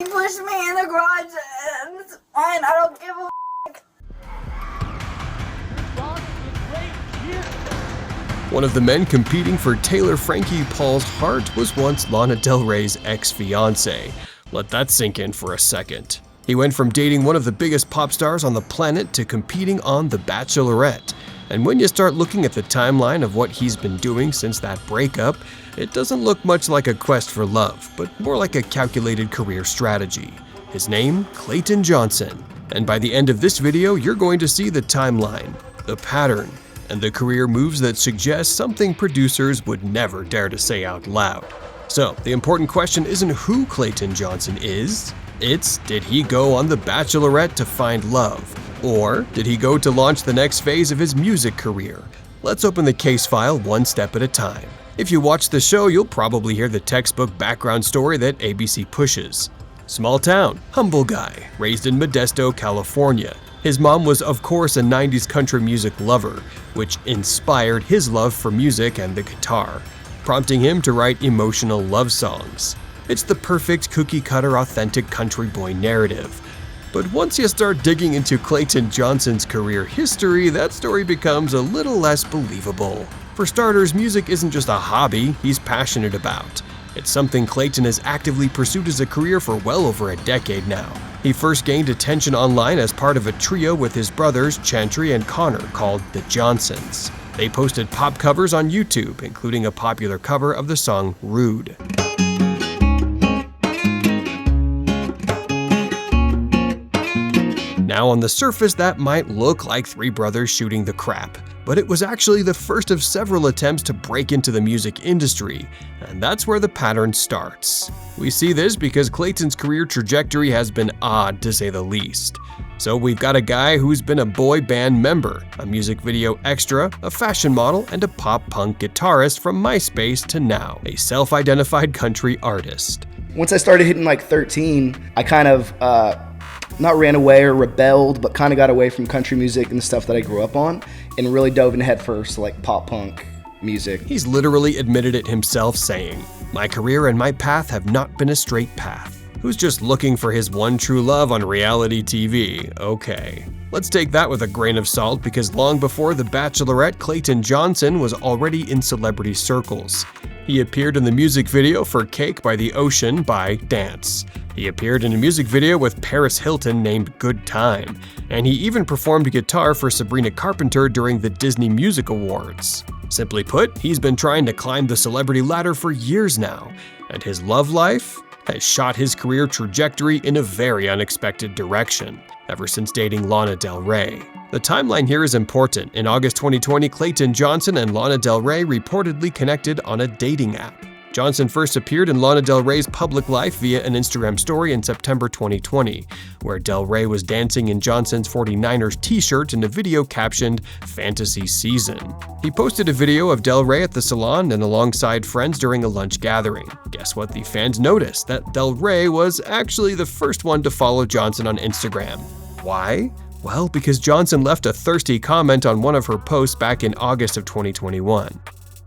He pushed me in the garage and it's fine. I don't give a One of the men competing for Taylor Frankie Paul's heart was once Lana Del Rey's ex-fiancé. Let that sink in for a second. He went from dating one of the biggest pop stars on the planet to competing on The Bachelorette. And when you start looking at the timeline of what he's been doing since that breakup, it doesn't look much like a quest for love, but more like a calculated career strategy. His name, Clayton Johnson. And by the end of this video, you're going to see the timeline, the pattern, and the career moves that suggest something producers would never dare to say out loud. So, the important question isn't who Clayton Johnson is, it's did he go on The Bachelorette to find love? Or did he go to launch the next phase of his music career? Let's open the case file one step at a time. If you watch the show, you'll probably hear the textbook background story that ABC pushes. Small town, humble guy, raised in Modesto, California. His mom was of course a 90s country music lover, which inspired his love for music and the guitar, prompting him to write emotional love songs. It's the perfect cookie-cutter authentic country boy narrative. But once you start digging into Clayton Johnson's career history, that story becomes a little less believable. For starters, music isn't just a hobby he's passionate about. It's something Clayton has actively pursued as a career for well over a decade now. He first gained attention online as part of a trio with his brothers Chantry and Connor called The Johnsons. They posted pop covers on YouTube, including a popular cover of the song Rude. Now on the surface that might look like three brothers shooting the crap, but it was actually the first of several attempts to break into the music industry, and that's where the pattern starts. We see this because Clayton's career trajectory has been odd to say the least. So we've got a guy who's been a boy band member, a music video extra, a fashion model, and a pop-punk guitarist from MySpace to now, a self-identified country artist. Once I started hitting like 13, I kind of not ran away or rebelled, but kind of got away from country music and the stuff that I grew up on and really dove in head first like pop punk music. He's literally admitted it himself, saying, "My career and my path have not been a straight path." Who's just looking for his one true love on reality TV? Okay. Let's take that with a grain of salt because long before The Bachelorette, Clayton Johnson was already in celebrity circles. He appeared in the music video for Cake by the Ocean by Dance. He appeared in a music video with Paris Hilton named Good Time, and he even performed guitar for Sabrina Carpenter during the Disney Music Awards. Simply put, he's been trying to climb the celebrity ladder for years now, and his love life has shot his career trajectory in a very unexpected direction, ever since dating Lana Del Rey. The timeline here is important. In August 2020, Clayton Johnson and Lana Del Rey reportedly connected on a dating app. Johnson first appeared in Lana Del Rey's public life via an Instagram story in September 2020, where Del Rey was dancing in Johnson's 49ers t-shirt in a video captioned "Fantasy Season." He posted a video of Del Rey at the salon and alongside friends during a lunch gathering. Guess what the fans noticed? That Del Rey was actually the first one to follow Johnson on Instagram. Why? Well, because Johnson left a thirsty comment on one of her posts back in August of 2021.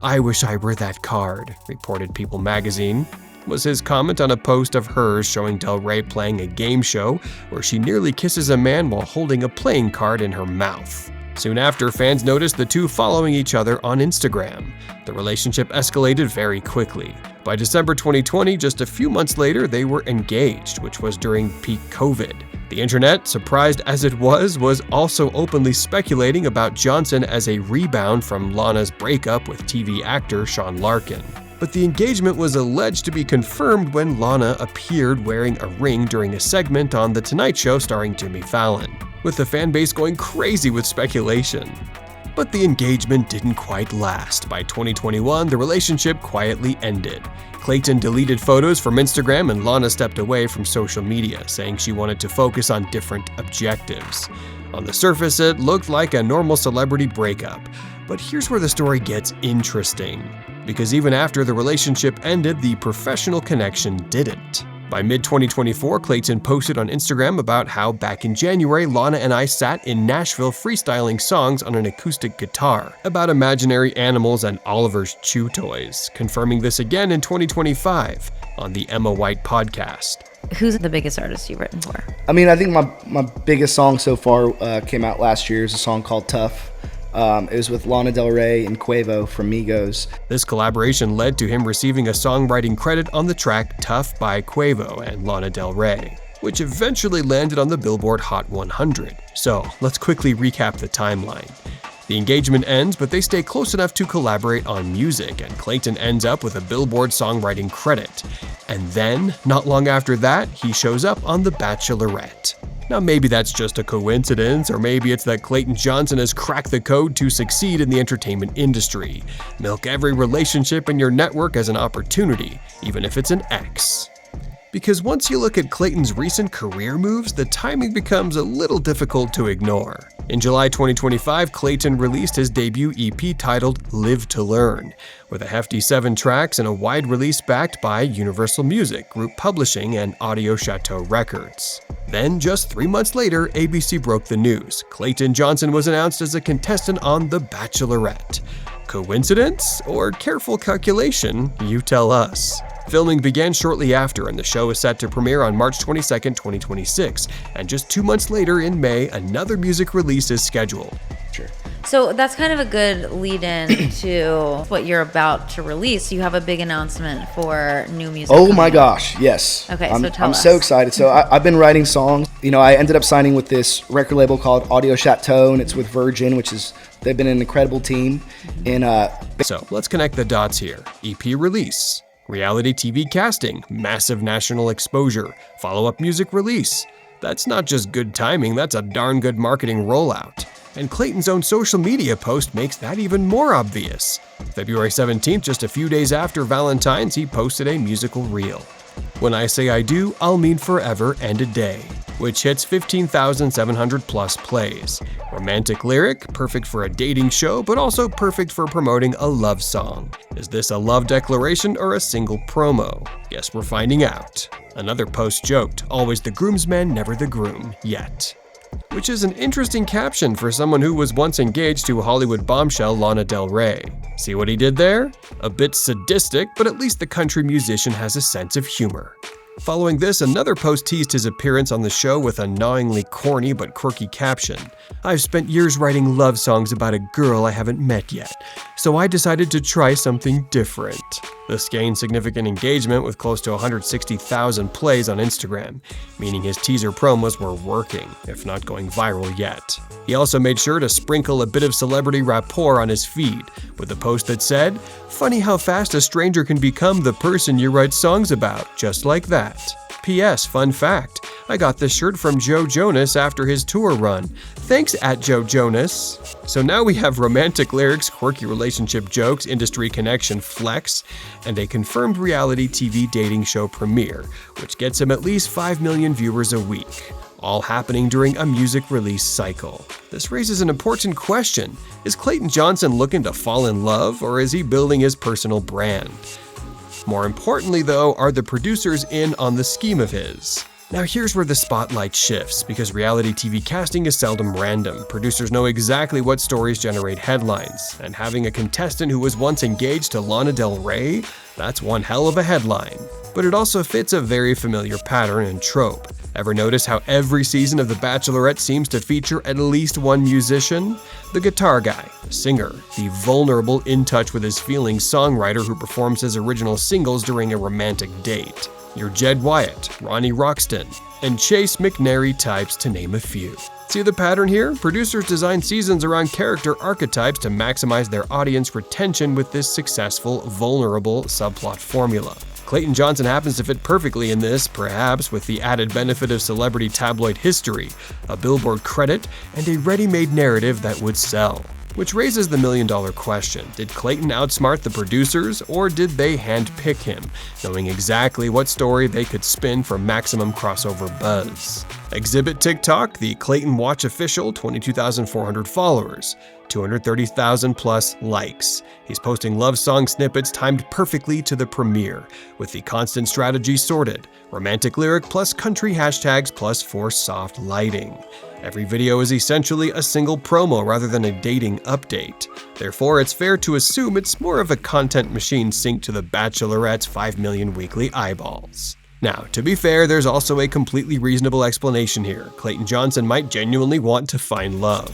"I wish I were that card," reported People magazine, was his comment on a post of hers showing Del Rey playing a game show where she nearly kisses a man while holding a playing card in her mouth. Soon after, fans noticed the two following each other on Instagram. The relationship escalated very quickly. By December 2020, just a few months later, they were engaged, which was during peak COVID. The internet, surprised as it was also openly speculating about Johnson as a rebound from Lana's breakup with TV actor Sean Larkin. But the engagement was alleged to be confirmed when Lana appeared wearing a ring during a segment on The Tonight Show starring Jimmy Fallon, with the fanbase going crazy with speculation. But the engagement didn't quite last. By 2021, the relationship quietly ended. Clayton deleted photos from Instagram and Lana stepped away from social media, saying she wanted to focus on different objectives. On the surface, it looked like a normal celebrity breakup. But here's where the story gets interesting, because even after the relationship ended, the professional connection didn't. By mid-2024, Clayton posted on Instagram about how back in January, Lana and I sat in Nashville freestyling songs on an acoustic guitar about imaginary animals and Oliver's chew toys, confirming this again in 2025 on the Emma White podcast. Who's the biggest artist you've written for? I mean, I think my biggest song so far came out last year. Is a song called Tough. It was with Lana Del Rey and Quavo from Migos. This collaboration led to him receiving a songwriting credit on the track Tough by Quavo and Lana Del Rey, which eventually landed on the Billboard Hot 100. So let's quickly recap the timeline. The engagement ends, but they stay close enough to collaborate on music, and Clayton ends up with a Billboard songwriting credit. And then, not long after that, he shows up on The Bachelorette. Now maybe that's just a coincidence, or maybe it's that Clayton Johnson has cracked the code to succeed in the entertainment industry. Milk every relationship in your network as an opportunity, even if it's an ex. Because once you look at Clayton's recent career moves, the timing becomes a little difficult to ignore. In July 2025, Clayton released his debut EP titled Live to Learn, with a hefty 7 tracks and a wide release backed by Universal Music, Group Publishing, and Audio Chateau Records. Then, just 3 months later, ABC broke the news. Clayton Johnson was announced as a contestant on The Bachelorette. Coincidence or careful calculation? You tell us. Filming began shortly after, and the show is set to premiere on March 22, 2026. And just 2 months later, in May, another music release is scheduled. Sure. So that's kind of a good lead-in to what you're about to release. You have a big announcement for new music. Oh my gosh, yes. Okay, I'm, so tell I'm us. so excited. So I've been writing songs. You know, I ended up signing with this record label called Audio Chateau, and it's with Virgin, they've been an incredible team. And So let's connect the dots here. EP release, reality TV casting, massive national exposure, follow-up music release. That's not just good timing, that's a darn good marketing rollout. And Clayton's own social media post makes that even more obvious. February 17th, just a few days after Valentine's, he posted a musical reel. When I say I do, I'll mean forever and a day, which hits 15,700 plus plays. Romantic lyric, perfect for a dating show, but also perfect for promoting a love song. Is this a love declaration or a single promo? Guess we're finding out. Another post joked, always the groomsman, never the groom, yet. Which is an interesting caption for someone who was once engaged to Hollywood bombshell Lana Del Rey. See what he did there? A bit sadistic, but at least the country musician has a sense of humor. Following this, another post teased his appearance on the show with a gnawingly corny but quirky caption. I've spent years writing love songs about a girl I haven't met yet, so I decided to try something different. This gained significant engagement with close to 160,000 plays on Instagram, meaning his teaser promos were working, if not going viral yet. He also made sure to sprinkle a bit of celebrity rapport on his feed, with a post that said, "Funny how fast a stranger can become the person you write songs about, just like that. P.S. Fun fact, I got this shirt from Joe Jonas after his tour run. Thanks at Joe Jonas." So now we have romantic lyrics, quirky relationship jokes, industry connection flex, and a confirmed reality TV dating show premiere, which gets him at least 5 million viewers a week. All happening during a music release cycle. This raises an important question. Is Clayton Johnson looking to fall in love, or is he building his personal brand? More importantly though, are the producers in on the scheme of his? Now here's where the spotlight shifts, because reality TV casting is seldom random. Producers know exactly what stories generate headlines, and having a contestant who was once engaged to Lana Del Rey, that's one hell of a headline. But it also fits a very familiar pattern and trope. Ever notice how every season of The Bachelorette seems to feature at least one musician? The guitar guy, the singer, the vulnerable, in touch with his feelings songwriter who performs his original singles during a romantic date. Your Jed Wyatt, Ronnie Roxton, and Chase McNary types, to name a few. See the pattern here? Producers design seasons around character archetypes to maximize their audience retention with this successful, vulnerable subplot formula. Clayton Johnson happens to fit perfectly in this, perhaps with the added benefit of celebrity tabloid history, a Billboard credit, and a ready-made narrative that would sell. Which raises the million-dollar question. Did Clayton outsmart the producers, or did they handpick him, knowing exactly what story they could spin for maximum crossover buzz? Exhibit TikTok, the Clayton Watch official, 22,400 followers, 230,000 plus likes. He's posting love song snippets timed perfectly to the premiere, with the constant strategy sorted, romantic lyric plus country hashtags plus for soft lighting. Every video is essentially a single promo rather than a dating update. Therefore, it's fair to assume it's more of a content machine synced to The Bachelorette's 5 million weekly eyeballs. Now, to be fair, there's also a completely reasonable explanation here. Clayton Johnson might genuinely want to find love.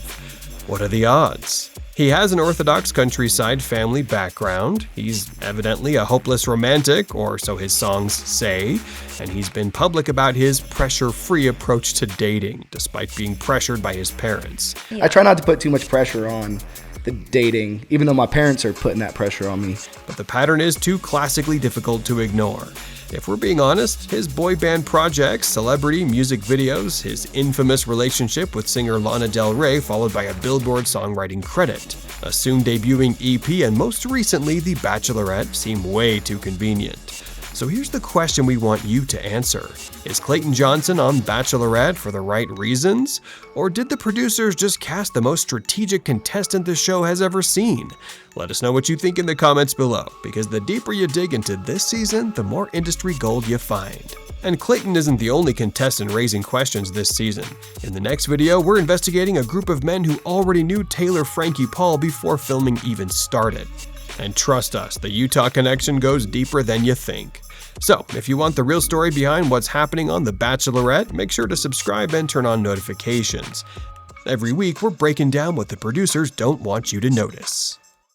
What are the odds? He has an orthodox countryside family background, he's evidently a hopeless romantic, or so his songs say, and he's been public about his pressure-free approach to dating, despite being pressured by his parents. I try not to put too much pressure on the dating, even though my parents are putting that pressure on me. But the pattern is too classically difficult to ignore. If we're being honest, his boy band projects, celebrity music videos, his infamous relationship with singer Lana Del Rey, followed by a Billboard songwriting credit, a soon debuting EP, and most recently The Bachelorette seem way too convenient. So here's the question we want you to answer. Is Clayton Johnson on Bachelorette for the right reasons? Or did the producers just cast the most strategic contestant the show has ever seen? Let us know what you think in the comments below, because the deeper you dig into this season, the more industry gold you find. And Clayton isn't the only contestant raising questions this season. In the next video, we're investigating a group of men who already knew Taylor Frankie Paul before filming even started. And trust us, the Utah connection goes deeper than you think. So, if you want the real story behind what's happening on The Bachelorette, make sure to subscribe and turn on notifications. Every week, we're breaking down what the producers don't want you to notice.